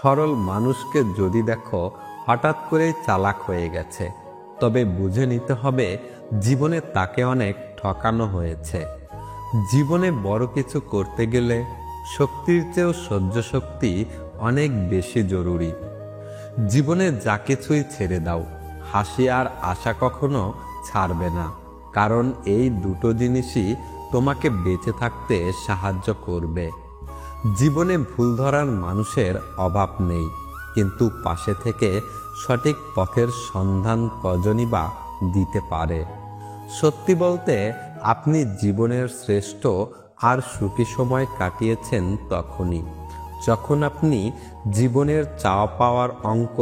সরল মানুষকে যদি দেখো হঠাৎ করেই চালাক হয়ে গেছে, তবে বুঝে নিতে হবে জীবনে তাকে অনেক ঠকানো হয়েছে। জীবনে বড় কিছু করতে গেলে শক্তির চেয়েও সহ্য শক্তি অনেক বেশি জরুরি। জীবনে যা কিছুই ছেড়ে দাও, হাসি আর আশা কখনো ছাড়বে না, কারণ এই দুটো জিনিসই তোমাকে বেঁচে থাকতে সাহায্য করবে। জীবনে ভুল ধরার মানুষের অভাব নেই, কিন্তু পাশে থেকে সঠিক পথের সন্ধান কজনই বা দিতে পারে। সত্যি বলতে আপনি জীবনের শ্রেষ্ঠ আর সুখী সময় কাটিয়েছেন তখনই যখন আপনি জীবনের চাওয়া পাওয়ার অঙ্ক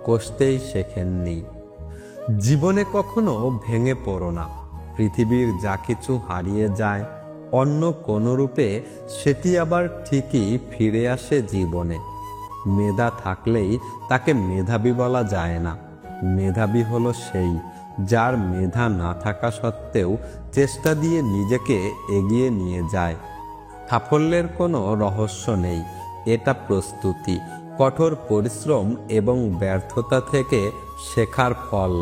কষতেই শেখেননি। জীবনে কখনো ভেঙে পড়ো না। পৃথিবীর যা কিছু হারিয়ে যায় অন্য কোনো রূপে সেটি আবার ঠিকই ফিরে আসে জীবনে। মেধা থাকলেই তাকে মেধাবী বলা যায় না। মেধাবী হলো সেই যার মেধা না থাকা সত্ত্বেও চেষ্টা দিয়ে নিজেকে এগিয়ে নিয়ে যায়। সাফল্যের কোনো রহস্য নেই, এটা প্রস্তুতি, কঠোর পরিশ্রম এবং ব্যর্থতা থেকে শেখার ফল।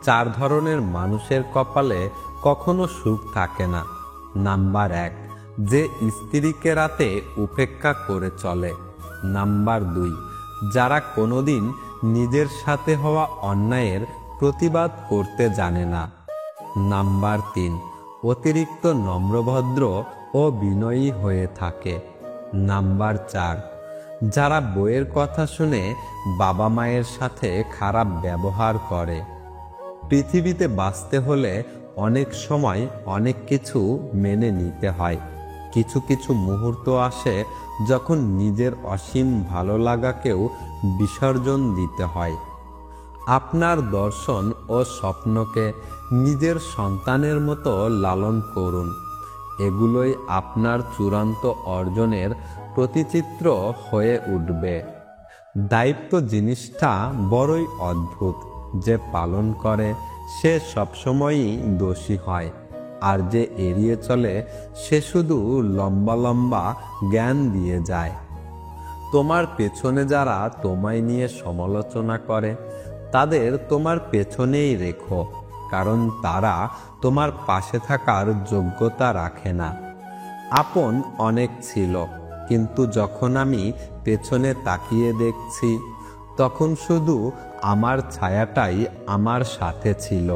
4 ধরনের মানুষের কপালে কখনো সুখ থাকে না। নাম্বার 1, যে স্ত্রীকে রাতে উপেক্ষা করে চলে। নাম্বার 2, যারা কোনোদিন নিজের সাথে হওয়া অন্যায়ের প্রতিবাদ করতে জানে না। নাম্বার 3, অতিরিক্ত নম্রভদ্র ও বিনয়ী হয়ে থাকে। নাম্বার 4, যারা বইয়ের কথা শুনে বাবা মায়ের সাথে খারাপ ব্যবহার করে। পৃথিবীতে বাঁচতে হলে অনেক সময় অনেক কিছু মেনে নিতে হয়। কিছু কিছু মুহূর্ত আসে যখন নিজের অসীম ভালো লাগাকেও বিসর্জন দিতে হয়। আপনার দর্শন ও স্বপ্নকে নিজের সন্তানের মতো লালন করুন। এগুলোই আপনার চূড়ান্ত অর্জনের প্রতিচিত্র হয়ে উঠবে। দায়িত্ব জিনিসটা বড়ই অদ্ভুত। যে পালন করে সে সবসময়ই দোষী হয়, আর যে এড়িয়ে চলে সে শুধু লম্বা লম্বা জ্ঞান দিয়ে যায়। তোমার পেছনে যারা তোমায় নিয়ে সমালোচনা করে তাদের তোমার পেছনেই রেখো, কারণ তারা তোমার পাশে থাকার যোগ্যতা রাখে না। আপন অনেক ছিল, কিন্তু যখন আমি পেছনে তাকিয়ে দেখছি তখন শুধু আমার ছায়াটাই আমার সাথে ছিল।